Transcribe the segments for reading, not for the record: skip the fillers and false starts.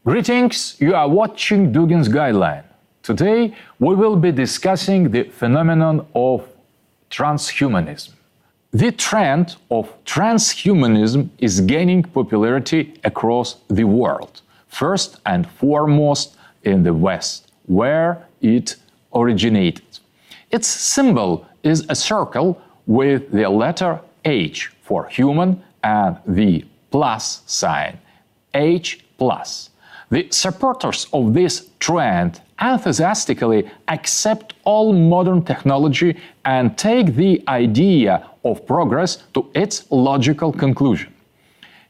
Greetings, you are watching Dugin's Guideline. Today we will be discussing the phenomenon of transhumanism. The trend of transhumanism is gaining popularity across the world, first and foremost in the West, where it originated. Its symbol is a circle with the letter H for human and the plus sign, H+. The supporters of this trend enthusiastically accept all modern technology and take the idea of progress to its logical conclusion.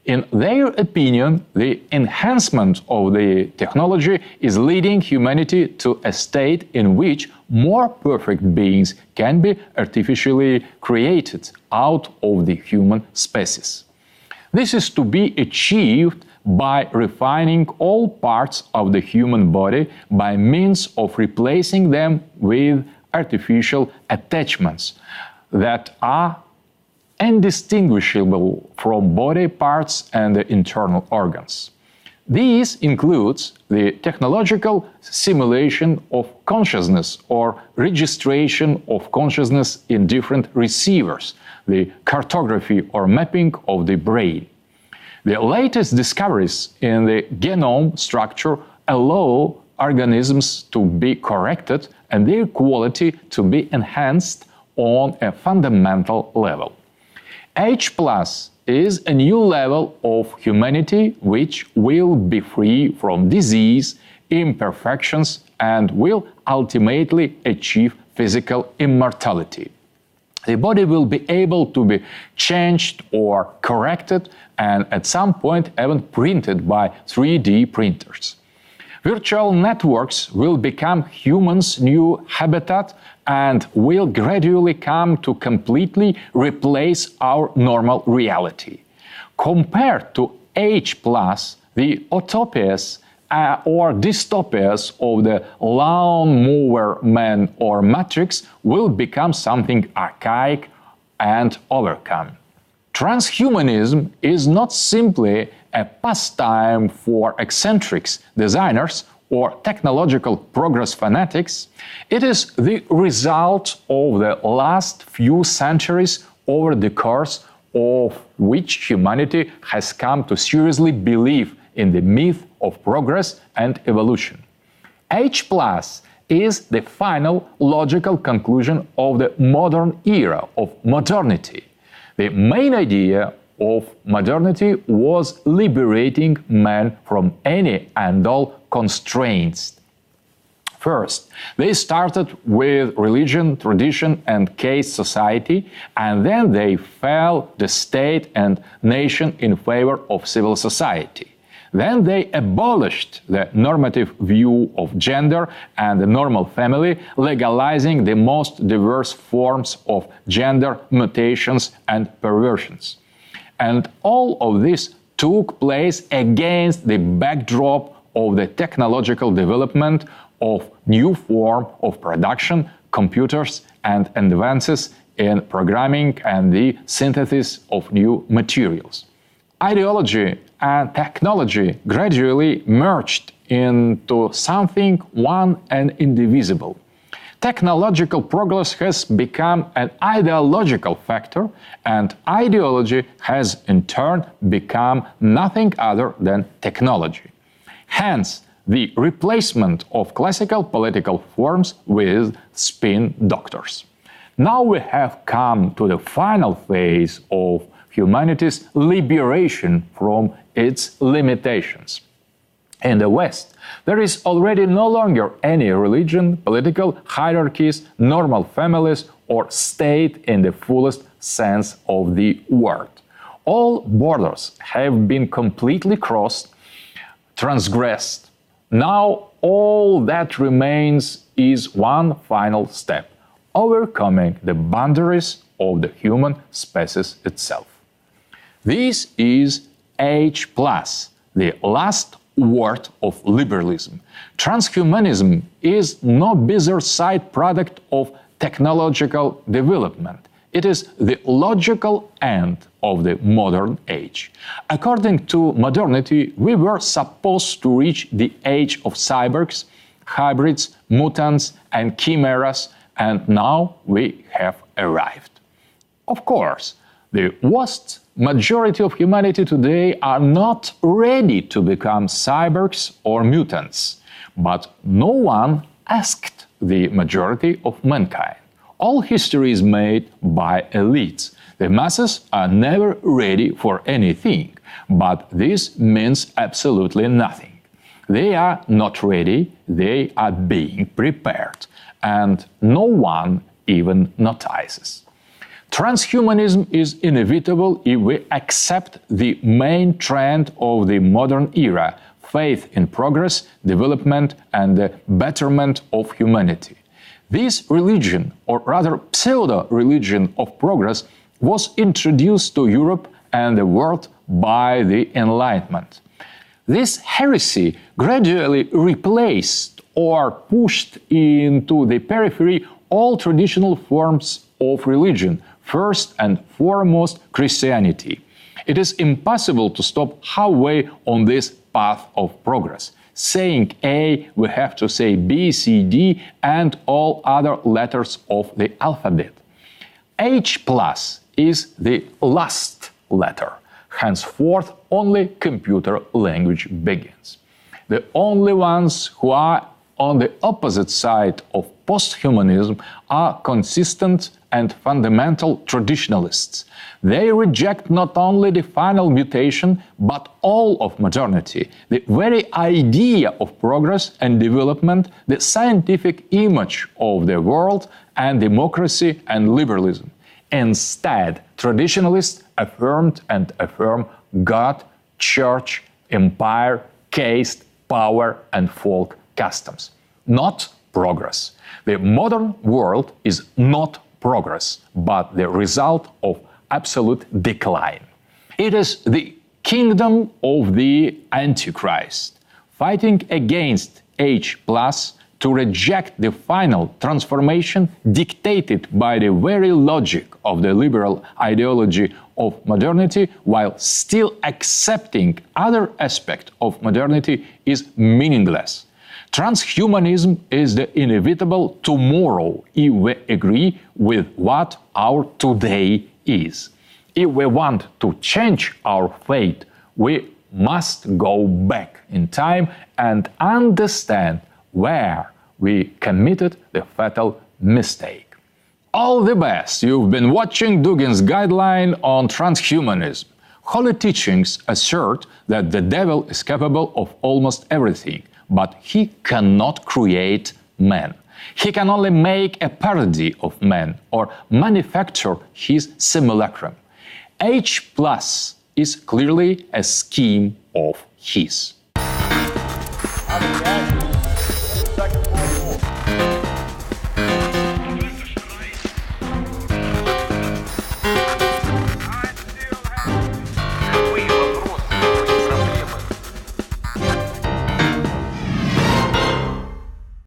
In their opinion, the enhancement of the technology is leading humanity to a state in which more perfect beings can be artificially created out of the human species. This is to be achieved by refining all parts of the human body by means of replacing them with artificial attachments that are indistinguishable from body parts and the internal organs. This includes the technological simulation of consciousness or registration of consciousness in different receivers, the cartography or mapping of the brain. The latest discoveries in the genome structure allow organisms to be corrected and their quality to be enhanced on a fundamental level. H+ is a new level of humanity which will be free from disease, imperfections, and will ultimately achieve physical immortality. The body will be able to be changed or corrected and at some point even printed by 3D printers. Virtual networks will become humans' new habitat and will gradually come to completely replace our normal reality. Compared to H+, the utopias or dystopias of the lawnmower man or Matrix will become something archaic and overcome. Transhumanism is not simply a pastime for eccentrics, designers, or technological progress fanatics. It is the result of the last few centuries over the course of which humanity has come to seriously believe in the myth of progress and evolution. H+ is the final logical conclusion of the modern era of modernity. The main idea of modernity was liberating man from any and all constraints. First, they started with religion, tradition, and caste society, and then they fell the state and nation in favor of civil society. Then they abolished the normative view of gender and the normal family, legalizing the most diverse forms of gender mutations and perversions. And all of this took place against the backdrop of the technological development of new form of production, computers, and advances in programming and the synthesis of new materials. Ideology and technology gradually merged into something one and indivisible. Technological progress has become an ideological factor, and ideology has in turn become nothing other than technology. Hence, the replacement of classical political forms with spin doctors. Now we have come to the final phase of humanity's liberation from its limitations. In the West, there is already no longer any religion, political hierarchies, normal families, or state in the fullest sense of the word. All borders have been completely crossed, transgressed. Now all that remains is one final step, overcoming the boundaries of the human species itself. This is H+, the last word of liberalism. Transhumanism is no bizarre side product of technological development. It is the logical end of the modern age. According to modernity, we were supposed to reach the age of cyborgs, hybrids, mutants, and chimeras, and now we have arrived. Of course, the vast majority of humanity today are not ready to become cyborgs or mutants, but no one asked the majority of mankind. All history is made by elites. The masses are never ready for anything, but this means absolutely nothing. They are not ready, they are being prepared, and no one even notices. Transhumanism is inevitable if we accept the main trend of the modern era, faith in progress, development, and the betterment of humanity. This religion, or rather pseudo-religion of progress, was introduced to Europe and the world by the Enlightenment. This heresy gradually replaced or pushed into the periphery all traditional forms of religion, first and foremost Christianity. It is impossible to stop halfway on this path of progress. Saying A, we have to say B, C, D, and all other letters of the alphabet. H+ is the last letter. Henceforth, only computer language begins. The only ones who are on the opposite side of posthumanism are consistent and fundamental traditionalists. They reject not only the final mutation, but all of modernity, the very idea of progress and development, the scientific image of the world, and democracy and liberalism. Instead, traditionalists affirmed and affirm God, church, empire, caste, power, and folk customs. Not progress. The modern world is not progress, but the result of absolute decline. It is the kingdom of the Antichrist, fighting against H+, to reject the final transformation dictated by the very logic of the liberal ideology of modernity, while still accepting other aspects of modernity is meaningless. Transhumanism is the inevitable tomorrow if we agree with what our today is. If we want to change our fate, we must go back in time and understand where we committed the fatal mistake. All the best! You've been watching Dugin's guideline on transhumanism. Holy teachings assert that the devil is capable of almost everything, but he cannot create man. He can only make a parody of man or manufacture his simulacrum. H+ is clearly a scheme of his.